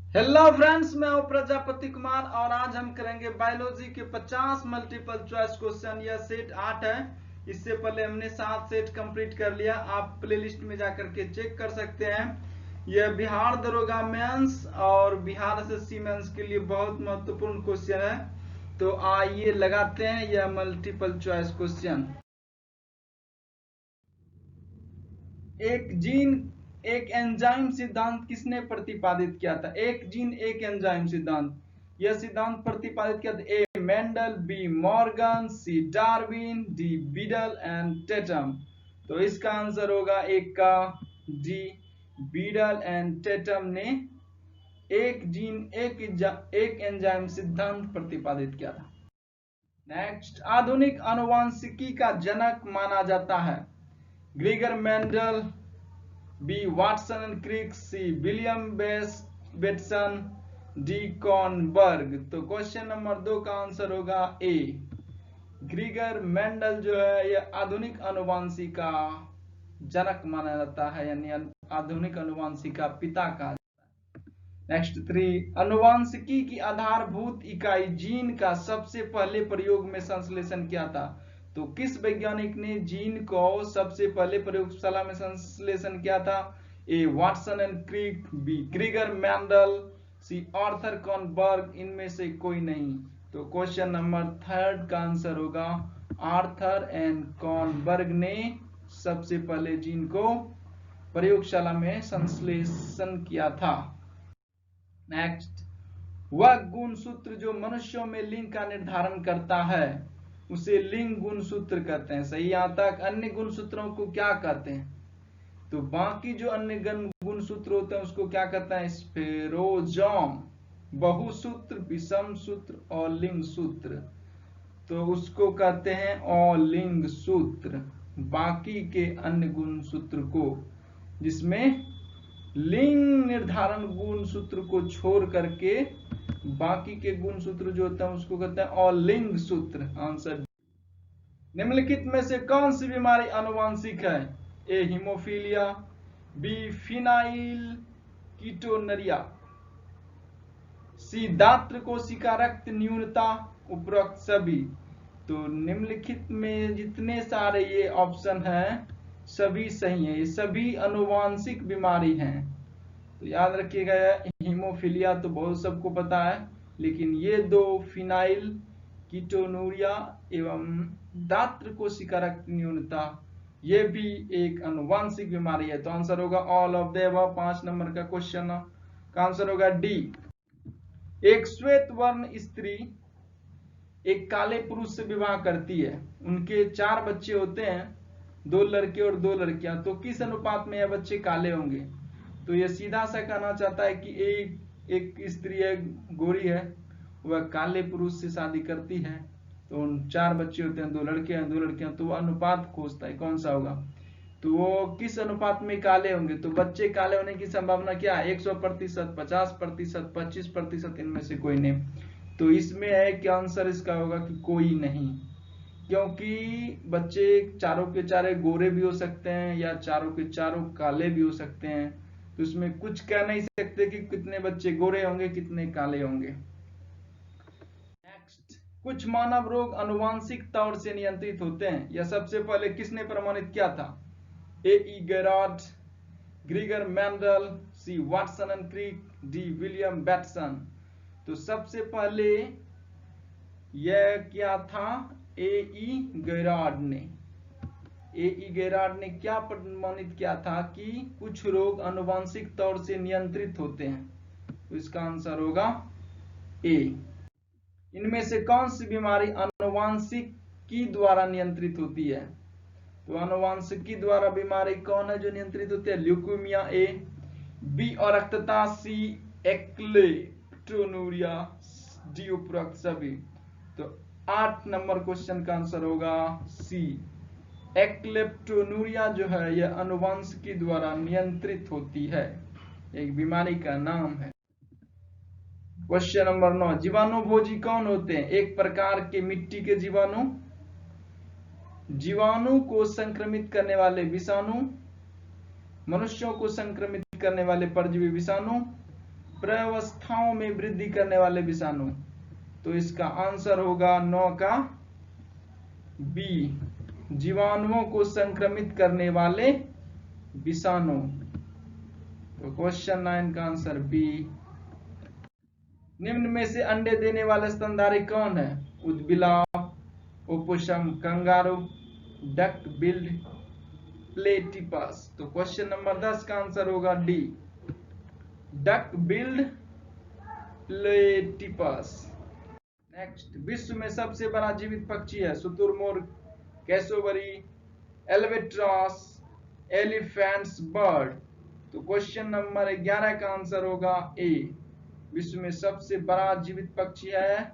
Hello friends, मैं हूं प्रजापति कुमार और आज हम करेंगे बायोलॉजी के 50 मल्टीपल चॉइस क्वेश्चन। यह सेट 8 है। इससे पहले हमने 7 सेट कंप्लीट कर लिया। आप प्लेलिस्ट में जाकर के चेक कर सकते हैं। यह बिहार दरोगा मेंस और बिहार एसएससी मेंस के लिए बहुत महत्वपूर्ण क्वेश्चन है। तो आइए लगाते हैं यह मल्टीपल चॉइस क्वेश्चन। एक एंजाइम सिद्धांत किसने प्रतिपादित किया था? एक जीन एक एंजाइम सिद्धांत। यह सिद्धांत प्रतिपादित किया था A Mendel, B Morgan, C Darwin, D Beadle and Tatum. तो इसका आंसर होगा एक का डी बीडल एंड टेटम ने एक जीन एक एंजाइम सिद्धांत प्रतिपादित किया था। नेक्स्ट, आधुनिक आनुवांशिकी का जनक माना जाता है Gregor Mendel, B Watson and Crick, C William Bateson, D Kornberg. तो क्वेश्चन नंबर 2 का आंसर होगा ए ग्रीगर मेंडल जो है यह आधुनिक आनुवांशिकी का जनक माना जाता है, यानी आधुनिक आनुवांशिकी का पिता कहा जाता है। नेक्स्ट 3, आनुवांशिकी की आधारभूत इकाई जीन का सबसे पहले प्रयोग में संश्लेषण किया था। तो किस वैज्ञानिक ने जीन को सबसे पहले प्रयोगशाला में संश्लेषण किया था? A Watson and Crick, B Gregor Mendel, C Arthur Kornberg. इनमें से कोई नहीं। तो क्वेश्चन नंबर 3 का आंसर होगा आर्थर एंड कॉर्नबर्ग ने सबसे पहले जीन को प्रयोगशाला में संश्लेषण किया था। नेक्स्ट, वह गुणसूत्र जो मनुष्यों में लिंग का निर्धारण करता है उसे लिंग गुणसूत्र कहते हैं। सही यहां तक। अन्य गुणसूत्रों को क्या कहते हैं? तो बाकी जो अन्य गुणसूत्र होते हैं उसको क्या कहते हैं? स्पेरोजोम, बहुसूत्र, विषम सूत्र और लिंग सूत्र। तो उसको कहते हैं अलिंग सूत्र। बाकी के अन्य गुणसूत्र को, जिसमें लिंग निर्धारण गुणसूत्र को छोड़ करके बाकी के गुणसूत्र जो होते हैं उसको कहते हैं अलिंग सूत्र। आंसर। निम्नलिखित में से कौन सी बीमारी आनुवांशिक है? ए हीमोफीलिया, बी फिनाइल कीटोनरिया, सी दात्र कोशिका रक्त न्यूनता, उपरोक्त सभी। तो निम्नलिखित में जितने सारे ये ऑप्शन हैं सभी सही है। ये सभी आनुवांशिक बीमारी हैं। तो याद रखिएगा, हीमोफीलिया तो बहुत सबको पता है, लेकिन ये दो फिनाइल कीटोनूरिया एवं दात्र कोशिका रक्त न्यूनता ये भी एक आनुवांशिक बीमारी है। तो आंसर होगा all of the above. 5 number का क्वेश्चन का आंसर होगा डी। एक श्वेत वर्ण स्त्री एक काले पुरुष से विवाह करती है। उनके 4 बच्चे होते हैं, 2 लड़के और 2 लड़कियां। तो किस अनुपात में यह बच्चे काले होंगे? तो यह सीधा सा कहना चाहता है कि एक स्त्री है, गोरी है, वह काले पुरुष से शादी करती है। तो उन 4 बच्चे होते हैं, 2 लड़के हैं 2 लड़कियां। तो वह अनुपात खोजता है कौन सा होगा। तो वो किस अनुपात में काले होंगे? तो बच्चे काले होने की संभावना क्या है? 100%, 50%, 25%, इनमें से कोई नहीं। तो इसमें है कि आंसर इसका होगा कि कोई नहीं, क्योंकि बच्चे चारों के चारे गोरे भी हो सकते हैं या चारों के चारों काले भी हो सकते हैं। तो इसमें कुछ कह नहीं सकते कि कितने बच्चे गोरे होंगे कितने काले होंगे। नेक्स्ट, कुछ मानव रोग आनुवांशिक तौर से नियंत्रित होते हैं। यह सबसे पहले किसने प्रमाणित किया था? A Gerard, Gregor Mendel, C Watson and Crick, D William Bateson. तो सबसे पहले यह क्या था? ए गेरार्ड ने क्या प्रमाणित किया था कि कुछ रोग आनुवांशिक तौर से नियंत्रित होते हैं। तो इसका आंसर होगा ए। इनमें से कौन सी बीमारी आनुवांशिकी द्वारा नियंत्रित होती है? तो आनुवांशिकी द्वारा बीमारी कौन है जो नियंत्रित होती है? ल्यूकेमिया ए, बी अरक्तता, सी एक्लेप्टोनूरिया, डी उपरोक्त सभी। तो 8 नंबर क्वेश्चन का आंसर होगा सी। एक्लेप्टोनूरिया जो है यह आनुवांशिकी द्वारा नियंत्रित होती है, एक बीमारी का नाम है। क्वेश्चन नंबर 9, जीवाणु भोजी कौन होते हैं? एक प्रकार के मिट्टी के जीवाणु, जीवाणु को संक्रमित करने वाले विषाणु, मनुष्यों को संक्रमित करने वाले परजीवी विषाणु, प्रावस्थाओं में वृद्धि करने वाले विषाणु, तो इसका आंसर होगा 9 का बी, जीवाणुओं को संक्रमित करने वाले विषाणु। तो क्वेश्चन 9 का आंसर बी। निम्न में से अंडे देने वाले स्तनधारी कौन है? उदबिलाव, opossum, kangaroo, duck billed, platypus. तो क्वेश्चन नंबर 10 का आंसर होगा D, duck billed platypus. Next, विश्व में सबसे बड़ा जीवित पक्षी है? शुतुरमुर्ग, कैसोबरी, एल्वेट्रॉस, एलिफेंट्स बर्ड। तो क्वेश्चन नंबर 11 का आंसर होगा ए, विश्व में सबसे बड़ा जीवित पक्षी है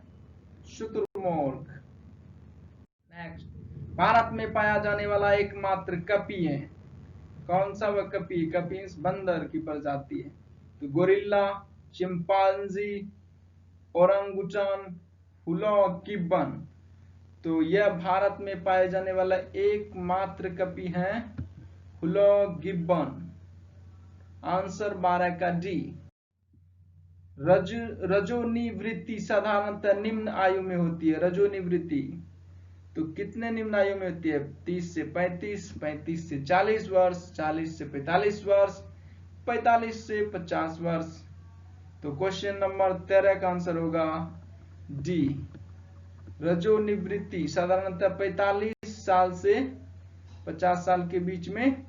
शुतुरमुर्ग। नेक्स्ट, भारत में पाया जाने वाला एकमात्र कपी है? कौन सा वह कपी? कपीस बंदर की प्रजाति है। तो गोरिल्ला, चिंपांजी, ओरंगुटान, हुलो गिब्बन। तो यह भारत में पाए जाने वाला एकमात्र कपी है हुलो गिब्बन। आंसर 12 का डी। रजोनिवृत्ति साधारणतः निम्न आयु में होती है। रजोनिवृत्ति तो कितने निम्न आयु में होती है? 30 से 35, 35 से 40 वर्ष, 40 से 45 वर्ष, 45 से 50 वर्ष। तो क्वेश्चन नंबर 13 का आंसर होगा डी, रजोनिवृत्ति साधारणतः 45 साल से 50 साल के बीच में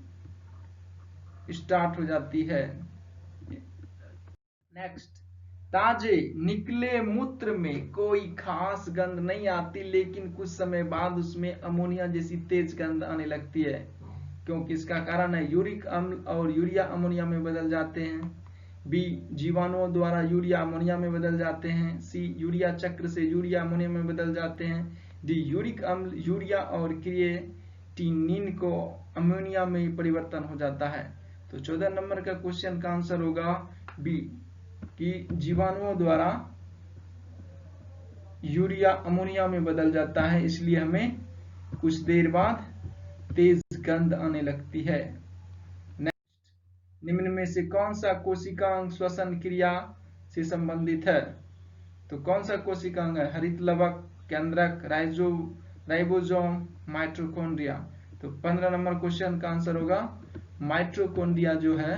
स्टार्ट हो जाती है। नेक्स्ट, ताजे निकले मूत्र में कोई खास गंध नहीं आती, लेकिन कुछ समय बाद उसमें अमोनिया जैसी तेज गंध आने लगती है, क्योंकि इसका कारण है यूरिक अम्ल और यूरिया अमोनिया में बदल जाते हैं। बी, जीवाणुओं द्वारा यूरिया अमोनिया में बदल जाते हैं। सी, यूरिया चक्र से यूरिया अमोनिया में बदल जाते हैं। डी, यूरिक अम्ल यूरिया और क्रिएटिनिन को अमोनिया में परिवर्तन हो जाता है। तो 14 नंबर का क्वेश्चन का आंसर होगा बी, कि जीवाणुओं द्वारा यूरिया अमोनिया में बदल जाता है, इसलिए हमें कुछ देर बाद तेज गंध आने लगती है। नेक्स्ट, निम्न में से कौन सा कोशिकांग श्वसन क्रिया से संबंधित है? तो कौन सा कोशिकांग है? हरित लवक, केंद्रक, राइबोसोम, माइटोकॉन्ड्रिया। तो 15 नंबर क्वेश्चन का आंसर होगा माइटोकॉन्ड्रिया जो है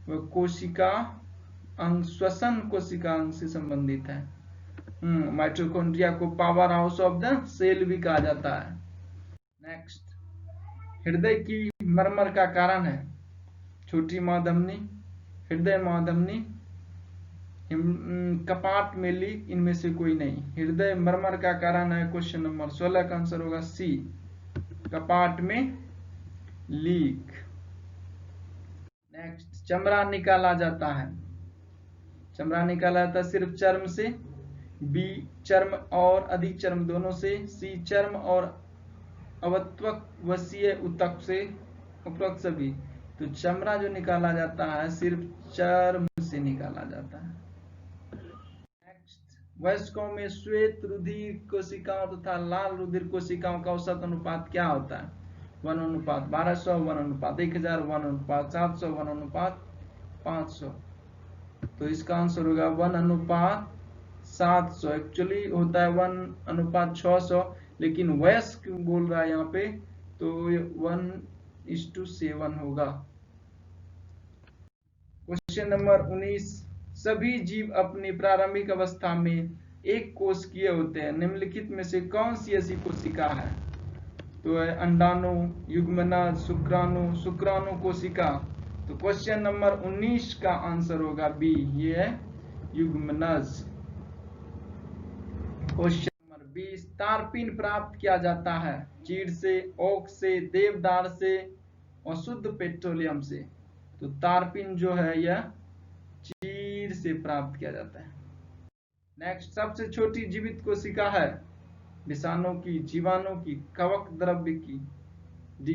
वह कोशिका अंग श्वसन कोशिकांग से संबंधित है। माइटोकॉन्ड्रिया को power house of the cell भी कहा जाता है। नेक्स्ट, हृदय की मरमर का कारण है? छोटी महाधमनी, हृदय महाधमनी, कपाट में लीक, इनमें से कोई नहीं। हृदय मरमर का कारण है क्वेश्चन नंबर 16 का आंसर होगा सी, कपाट में लीक। नेक्स्ट, चमड़ा निकाला जाता है? चमड़ा निकाला जाता है सिर्फ चर्म से। बी, चर्म और अधिक चर्म दोनों से। सी, चर्म और अवत्वक वसीय उतक से, उपरोक्त सभी। तो चमड़ा जो निकाला जाता है सिर्फ चर्म से निकाला जाता है। नेक्स्ट, वयस्कों में श्वेत रुधिर कोशिकाओं तथा लाल रुधिर कोशिकाओं का औसत अनुपात क्या होता है? 1:1200, 1:1000, 1:700, 1:500। तो इसका आंसर होगा 1:700। एक्चुअली होता है 1:600, लेकिन वयस्क बोल रहा है यहाँ पे, तो 1:7 होगा। क्वेश्चन नंबर 19, सभी जीव अपनी प्रारंभिक अवस्था में एक कोशिकीय होते हैं। निम्नलिखित में से कौन सी ऐसी कोशिका है? तो है अंडाणु, युग्मनज, शुक्राणु, शुक्राणु कोशिका। तो क्वेश्चन नंबर 19 का आंसर होगा बी, ये है युग्मनज। क्वेश्चन नंबर 20, तारपीन प्राप्त किया जाता है? चीड़ से, ओक से, देवदार से और शुद्ध पेट्रोलियम से। तो तारपीन जो है यह चीड़ से प्राप्त किया जाता है। नेक्स्ट, सबसे छोटी जीवित कोशिका है? विषाणु की, जीवाणु की, कवक द्रव्य की,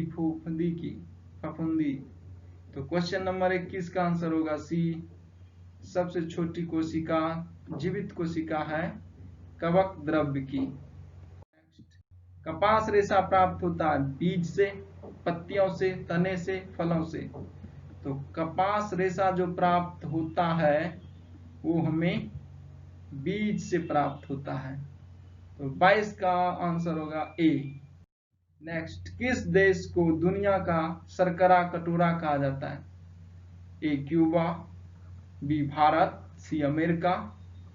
फफूंदी की, फफूंदी। तो क्वेश्चन नंबर 21 का आंसर होगा सी, सबसे छोटी कोशिका, जीवित कोशिका है कवक द्रव्य की। कपास रेशा प्राप्त होता है बीज से, पत्तियों से, तने से, फलों से। तो कपास रेशा जो प्राप्त होता है वो हमें बीज से प्राप्त होता है। तो 22 का आंसर होगा ए। नेक्स्ट, किस देश को दुनिया का शर्करा कटोरा कहा जाता है? A Cuba, B Bharat, C America,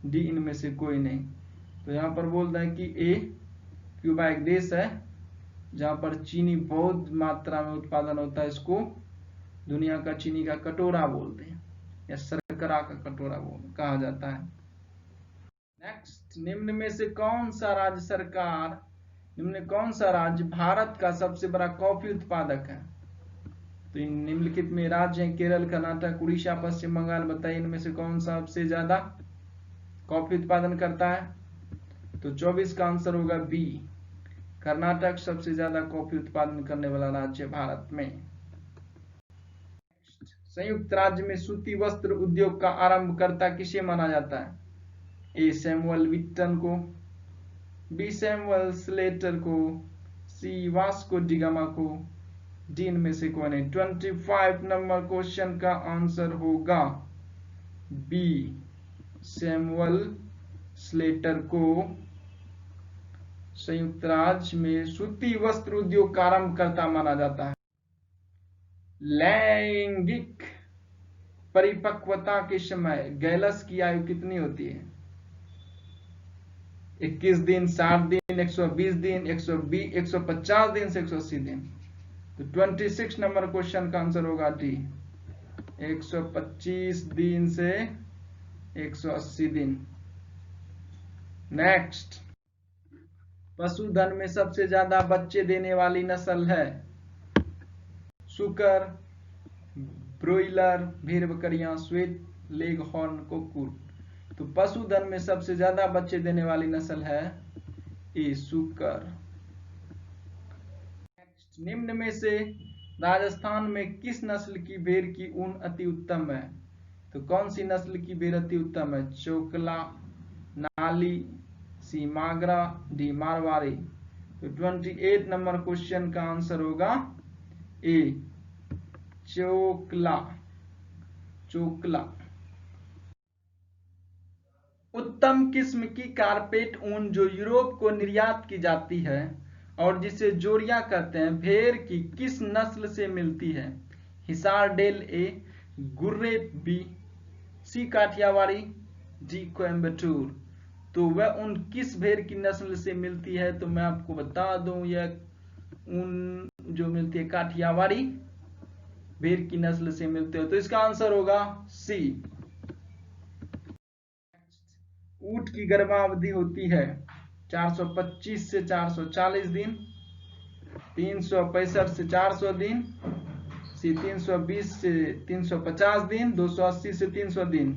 D इनमें से कोई नहीं। तो यहाँ पर बोल रहे हैं कि ए क्यूबा एक देश है जहाँ पर चीनी बहुत मात्रा में उत्पादन होता है। इसको दुनिया का चीनी का कटोरा बोलते हैं या शर्करा का कटोरा कहा जाता है। नेक्स्ट, निम्न में कौन सा राज्य भारत का सबसे बड़ा कॉफी उत्पादक है? तो इन निम्नलिखित में राज्य हैं केरल, कर्नाटक, उड़ीसा, पश्चिम बंगाल। बताइए इनमें से कौन सा सबसे ज्यादा कॉफी उत्पादन करता है? तो 24 का आंसर होगा बी, कर्नाटक सबसे ज्यादा कॉफी उत्पादन करने वाला राज्य भारत में। संयुक्त राज्य में सूती वस्त्र उद्योग का आरंभकर्ता किसे माना जाता है? ए सैमुअल विक्टन को, बी सैमुअल स्लेटर को, सी वास्को डिगामा को, डी इनमें से कौन है? 25 नंबर क्वेश्चन का आंसर होगा बी, सैमुअल स्लेटर को संयुक्त राज्य में सूती वस्त्र उद्योग का आरंभकर्ता माना जाता है। लैंगिक परिपक्वता के समय गैलस की आयु कितनी होती है? 21 दिन, 60 दिन, 120 दिन, 150 दिन से 180 दिन। तो 26 नंबर क्वेश्चन का आंसर होगा डी, 125 दिन से 180 दिन। नेक्स्ट, पशुधन में सबसे ज्यादा बच्चे देने वाली नस्ल है? सुकर, ब्रोइलर, भेड़ बकरियां, श्वेत लेगहॉर्न, कुक्कुट। तो पशुधन में सबसे ज्यादा बच्चे देने वाली नस्ल है ए सुकर। निम्न में से राजस्थान में किस नस्ल की भेड़ की ऊन अति उत्तम है? तो कौन सी नस्ल की भेड़ अति उत्तम है? चोकला, नाली, सी मागरा, डी मारवाड़ी। तो 28 नंबर क्वेश्चन का आंसर होगा ए चोकला। उत्तम किस्म की कारपेट ऊन जो यूरोप को निर्यात की जाती है और जिसे जोरिया कहते हैं, भेड़ की किस नस्ल से मिलती है? Hisar del A, गुर्रेट B, C Kathiawadi, D Coimbatore. तो वह ऊन किस भेड़ की नस्ल से मिलती है? तो मैं आपको बता दूं, यह ऊन जो मिलती है काठियावाड़ी भेड़ की नस्ल से मिलते हो। तो इसका आंसर होगा सी। ऊंट की गर्भावधि होती है 425 से 440 दिन, 365 से 400 दिन, सी 320 से 350 दिन, 280 से 300 दिन।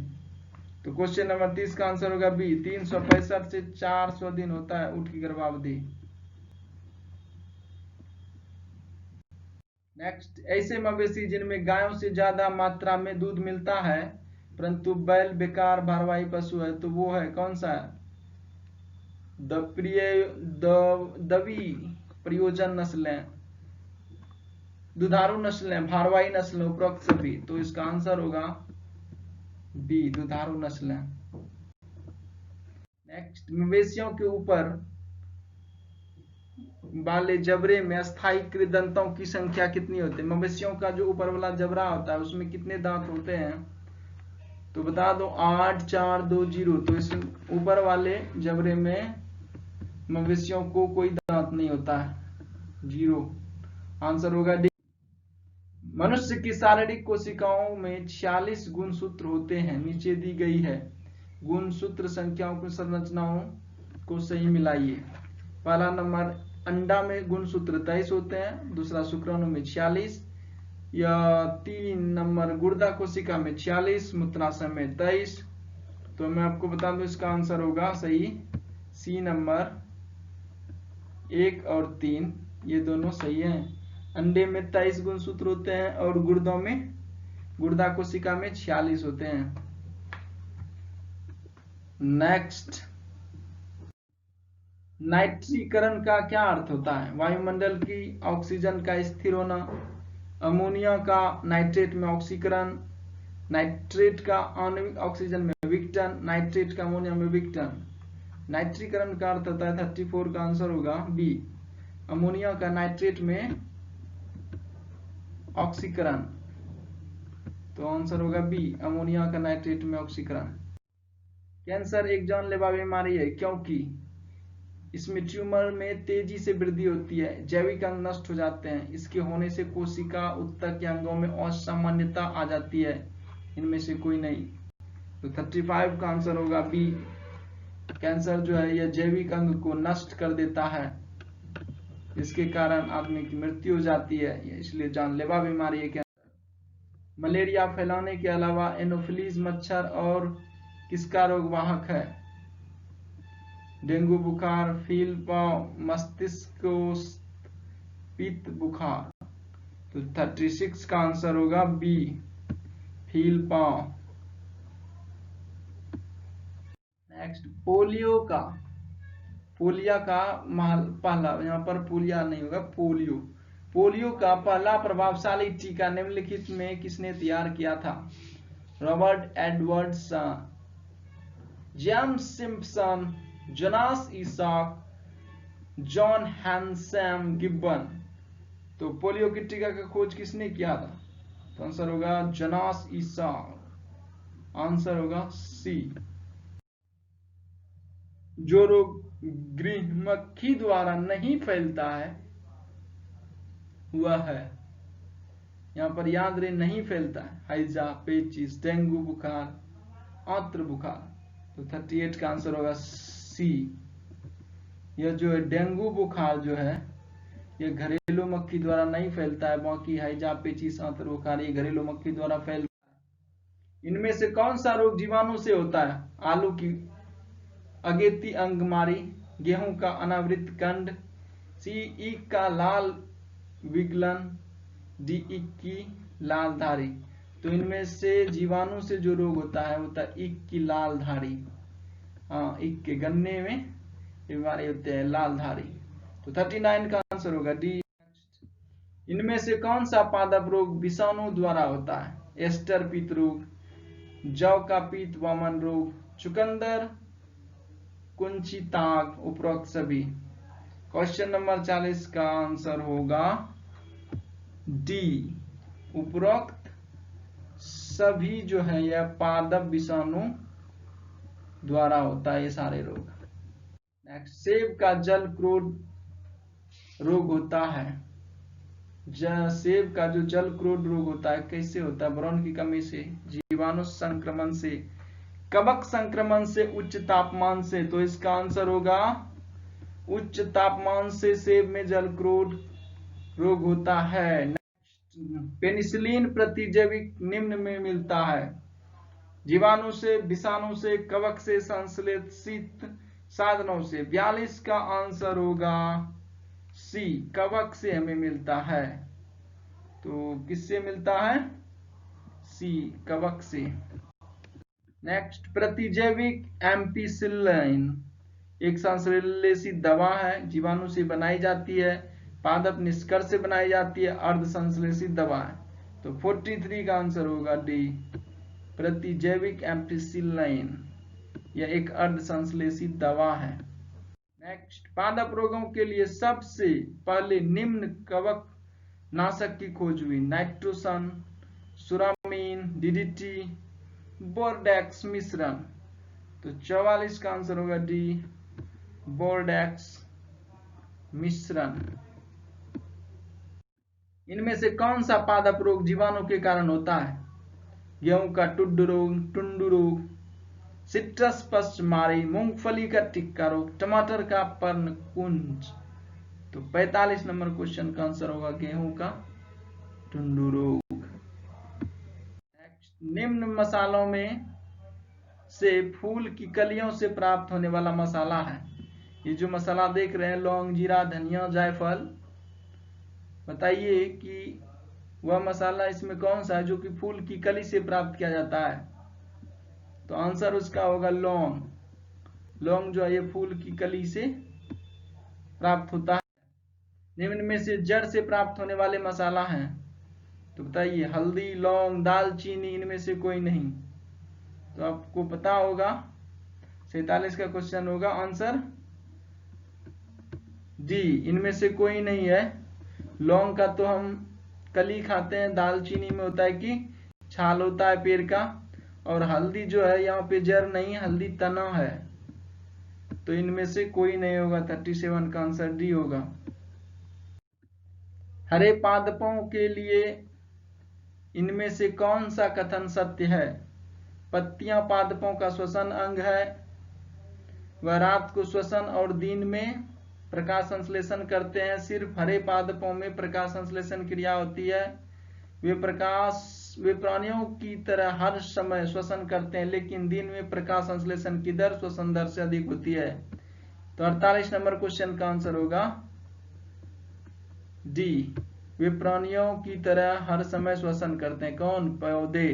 तो क्वेश्चन नंबर 30 का आंसर होगा बी, 365 से 400 दिन होता है ऊंट की गर्भावधि। नेक्स्ट, ऐसे मवेशी जिनमें गायों से ज्यादा मात्रा में दूध मिलता है परंतु बैल बेकार भारवाही पशु है, तो वो है कौन सा? दवी प्रयोजन नस्लें, दुधारू नस्लें, भारवाही नस्लें, उपरोक्त सभी। तो इसका आंसर होगा बी, दुधारू नस्लें। नेक्स्ट, मवेशियों के ऊपर वाले जबड़े में स्थायीकृत दांतों की संख्या कितनी होती है? मवेशियों का जो ऊपर वाला जबड़ा होता है उसमें कितने दांत होते हैं? तो बता दो 8, 4, 2, 0। तो इस ऊपर वाले जबड़े में मवेशियों को कोई दांत नहीं होता है, 0। आंसर होगा डी। मनुष्य की शारीरिक कोशिकाओं में 46 गुणसूत्र होते हैं, नीचे दी गई है गुणसूत्र संख्याओं की संरचनाओं को सही मिलाइए। पहला नंबर, अंडा में गुणसूत्र 23 होते हैं, दूसरा शुक्राणु में 46, या 3 नंबर गुर्दा कोशिका में 46, मूत्राशय में 23। तो मैं आपको बता दूं इसका आंसर होगा सही सी नंबर 1 और 3, ये दोनों सही हैं। अंडे में 23 गुणसूत्र होते हैं और गुर्दा कोशिका में 46 होते हैं। नेक्स्ट, नाइट्रीकरण का क्या अर्थ होता है? वायुमंडल की ऑक्सीजन का स्थिर होना, अमोनिया का नाइट्रेट में ऑक्सीकरण, नाइट्रेट का आणविक ऑक्सीजन में विघटन, विक्टन, नाइट्रेट का अमोनिया में विक्टन। नाइट्रीकरण का अर्थ होता है 34 का आंसर होगा बी, अमोनिया का नाइट्रेट में ऑक्सीकरण। तो आंसर होगा बी, अमोनिया का नाइट्रेट में ऑक्सीकरण। कैंसर एक जानलेवा बीमारी है क्योंकि इसमें ट्यूमर में तेजी से वृद्धि होती है, जैविक अंग नष्ट हो जाते हैं, इसके होने से कोशिका उत्तक के अंगों में असामान्यता आ जाती है, इनमें से कोई नहीं। तो 35 का आंसर होगा बी, कैंसर जो है यह जैविक अंग को नष्ट कर देता है, इसके कारण आदमी की मृत्यु हो जाती है, इसलिए जानलेवा बीमारी है कैंसर। मलेरिया फैलाने के अलावा एनोफिलीज मच्छर और किसका रोग वाहक है? डेंगू बुखार, फील पांव, मस्तिष्क पित्त बुखार। तो 36 का आंसर होगा बी, फील पांव। नेक्स्ट, पोलियो का पहला, यहाँ पर पोलिया नहीं होगा, पोलियो का पहला प्रभावशाली टीका निम्नलिखित में किसने तैयार किया था? Robert Edwardson, James Simpson, Jonas Isaac, John Hansom Gibbon. तो पोलियो के टीका का खोज किसने किया था? तो आंसर होगा जोनास ईसाक, आंसर होगा सी। जो रोग गृहमक्खी द्वारा नहीं फैलता है वह है, यहाँ पर याद रहे नहीं फैलता है, हैजा, पेचिस, डेंगू बुखार, आंत्र बुखार। तो 38 का आंसर होगा सी। यह जो है डेंगू बुखार जो है यह घरेलू मक्खी द्वारा नहीं फैलता है, बाकी हैजा, पेचिस, आंत्र बुखार ये घरेलू मक्खी द्वारा फैलता है। इनमें से कौन सा रोग जीवाणु से होता है? आलू की अगेती अंगमारी, गेहूं का अनावृत कंड, सी ईख का लाल विगलन, डी ईख की लाल धारी। तो इनमें से जीवाणु से जो रोग होता है ईख की लाल धारी। हाँ, ईख के गन्ने में बीमारी होते हैं लाल धारी। तो 39 का आंसर होगा डी। इनमें से कौन सा पादप रोग विषाणु द्वारा होता है? एस्टर पीत रोग, जौ का पीत वामन रोग, चुकंदर, कुंचिताग, उपरोक्त सभी। क्वेश्चन नंबर 40 का आंसर होगा डी, उपरोक्त सभी जो है यह पादप विषाणु द्वारा होता है ये सारे रोग। नेक्स्ट, सेब का जल क्रोध रोग होता है। सेब का जो जल क्रोध रोग होता है कैसे होता है? बोरॉन की कमी से, जीवाणु संक्रमण से, कवक संक्रमण से, उच्च तापमान से। तो इसका आंसर होगा उच्च तापमान से सेब में जलक्रोध रोग होता है। पेनिसिलिन प्रतिजैविक निम्न में मिलता है? जीवाणु से, विषाणु से, कवक से, संश्लेषित साधनों से। 42 का आंसर होगा सी, कवक से हमें मिलता है। तो किससे मिलता है? सी, कवक से। नेक्स्ट, प्रतिजैविक एम्पिसिलिन एक संश्लेषित दवा है, जीवाणु से बनाई जाती है, पादप निष्कर से बनाई जाती है, अर्ध संश्लेषित दवा है। तो 43 का आंसर होगा डी, प्रतिजैविक एम्पिसिलिन यह एक अर्ध संश्लेषित दवा है। नेक्स्ट, पादप रोगों के लिए सबसे पहले निम्न कवक नाशक की खोज हुई? नाइट्रोसन, सुरामीन, डीडीटी, बोर्डेक्स मिश्रण। तो 44 का आंसर होगा डी, बोर्डेक्स मिश्रण। इनमें से कौन सा पादप रोग जीवाणु के कारण होता है? गेहूं का टुंडू रोग, सिट्रस पस्ट मारी, मूंगफली का टिक्का रोग, टमाटर का पर्णकुंज। तो 45 नंबर क्वेश्चन का आंसर होगा गेहूं का टुंडू रोग। निम्न मसालों में से फूल की कलियों से प्राप्त होने वाला मसाला है? ये जो मसाला देख रहे हैं लौंग, जीरा, धनिया, जायफल, बताइए कि वह मसाला इसमें कौन सा है जो कि फूल की कली से प्राप्त किया जाता है? तो आंसर उसका होगा लौंग। लौंग जो है ये फूल की कली से प्राप्त होता है। निम्न में से जड़ से प्राप्त होने वाले मसाला हैं? तो बताइए, हल्दी, लौंग, दालचीनी, इनमें से कोई नहीं। तो आपको पता होगा 47 का क्वेश्चन होगा आंसर डी, इनमें से कोई नहीं है। लौंग का तो हम कली खाते हैं, दालचीनी में होता है कि छाल होता है पेड़ का, और हल्दी जो है यहाँ पे जड़ नहीं, हल्दी तना है, तो इनमें से कोई नहीं होगा। 37 का आंसर डी होगा। हरे पादपों के लिए इनमें से कौन सा कथन सत्य है? पत्तियां पादपों का श्वसन अंग है, वह रात को श्वसन और दिन में प्रकाश संश्लेषण करते हैं। सिर्फ हरे पादपों में प्रकाश संश्लेषण क्रिया होती है। वे प्राणियों की तरह हर समय श्वसन करते हैं, लेकिन दिन में प्रकाश संश्लेषण की दर श्वसन दर से अधिक होती है। तो 48 नंबर क्वेश्चन का आंसर होगा डी, वे प्राणियों की तरह हर समय श्वसन करते हैं। कौन? पौधे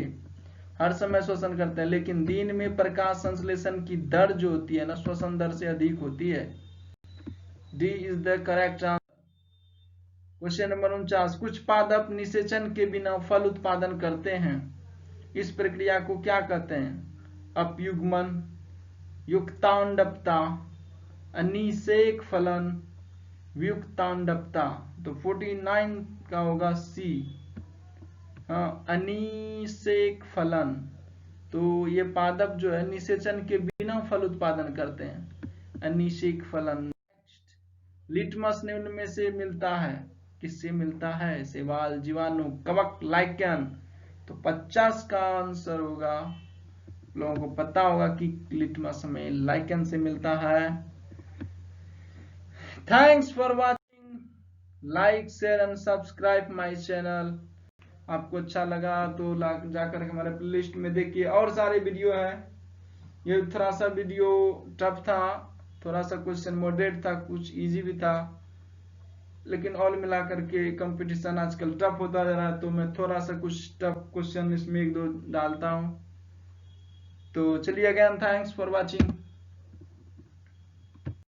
हर समय श्वसन करते हैं, लेकिन दिन में प्रकाश संश्लेषण की दर जो होती है ना, श्वसन दर से अधिक होती है। D is the correct answer. Question number 49, कुछ पादप निषेचन के बिना फल उत्पादन करते हैं, इस प्रक्रिया को क्या कहते हैं? अपयुग्मन, युक्तांडपता, अनिषेक फलन, व्युत्तांडपता। तो 49 का होगा सी, हाँ, अनिषेक फलन। तो ये पादप जो है निषेचन के बिना फल उत्पादन करते हैं, अनिषेक फलन। लिटमस निम्न में से मिलता है, किससे मिलता है? शैवाल, जीवाणु, कवक, लाइकेन। तो 50 का आंसर होगा, लोगों को पता होगा कि लिटमस में लाइकेन से मिलता है। Thanks for watching, like share and subscribe my channel. आपको अच्छा लगा तो जाकर हमारे प्लेलिस्ट में देखिए, और सारे वीडियो है। ये थोड़ा सा वीडियो टफ था, थोड़ा सा क्वेश्चन मॉडरेट था, कुछ इजी भी था, लेकिन ऑल मिलाकर के कंपटीशन आजकल टफ होता जा रहा है, तो मैं थोड़ा सा कुछ टफ क्वेश्चन इसमें 1-2 डालता हूं। तो चलिए, अगेन थैंक्स फॉर वाचिंग।